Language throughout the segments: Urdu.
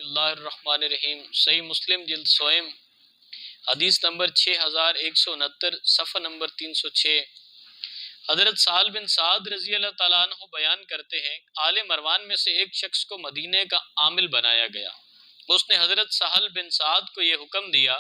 اللہ الرحمن الرحیم۔ صحیح مسلم جلد سوئم حدیث نمبر 6169 صفحہ نمبر 306۔ حضرت سہل بن سعد رضی اللہ تعالیٰ عنہ بیان کرتے ہیں، آل مروان میں سے ایک شخص کو مدینے کا عامل بنایا گیا۔ اس نے حضرت سہل بن سعد کو یہ حکم دیا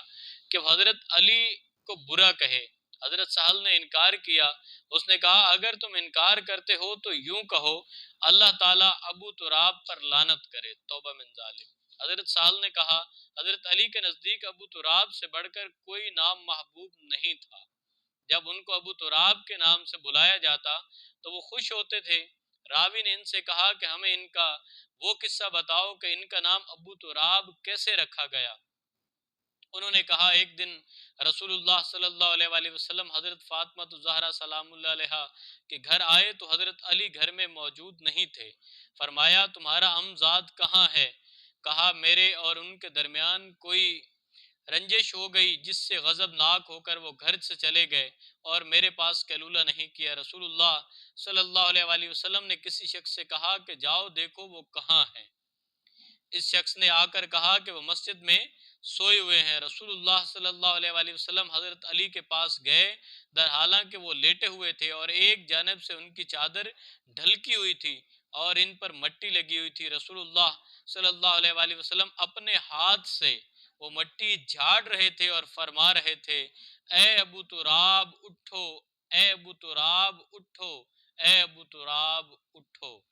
کہ وہ حضرت علی کو برا کہے۔ حضرت سہل نے انکار کیا۔ اس نے کہا، اگر تم انکار کرتے ہو تو یوں کہو، اللہ تعالیٰ ابو تراب پر لعنت کرے۔ توبہ من ذالک۔ حضرت سہل نے کہا، حضرت علی کے نزدیک ابو تراب سے بڑھ کر کوئی نام محبوب نہیں تھا۔ جب ان کو ابو تراب کے نام سے بلایا جاتا تو وہ خوش ہوتے تھے۔ راوی نے ان سے کہا کہ ہمیں ان کا وہ قصہ بتاؤ کہ ان کا نام ابو تراب کیسے رکھا گیا۔ انہوں نے کہا، ایک دن رسول اللہ صلی اللہ علیہ وآلہ وسلم حضرت فاطمہ الزہرا سلام اللہ علیہا کے گھر آئے تو حضرت علی گھر میں موجود نہیں تھے۔ فرمایا، تمہارا امزاد کہاں ہے؟ کہا، میرے اور ان کے درمیان کوئی رنجش ہو گئی جس سے غضب ناک ہو کر وہ گھر سے چلے گئے اور میرے پاس قیلولہ نہیں کیا۔ رسول اللہ صلی اللہ علیہ وآلہ وسلم نے کسی شخص سے کہا کہ جاؤ دیکھو وہ کہاں ہے۔ اس شخص نے آ کر کہا کہ وہ مسجد میں سوئے ہوئے ہیں۔ رسول اللہ صلی اللہ علیہ وآلہ وسلم حضرت علی کے پاس گئے، در حالانکہ وہ لیٹے ہوئے تھے اور ایک جانب سے ان کی چادر ڈھلکی ہوئی تھی اور ان پر مٹی لگی ہوئی تھی۔ رسول اللہ صلی اللہ علیہ وآلہ وسلم اپنے ہاتھ سے وہ مٹی جھاڑ رہے تھے اور فرما رہے تھے، اے ابو تراب اٹھو، اے ابو تراب اٹھو، اے ابو تراب اٹھو۔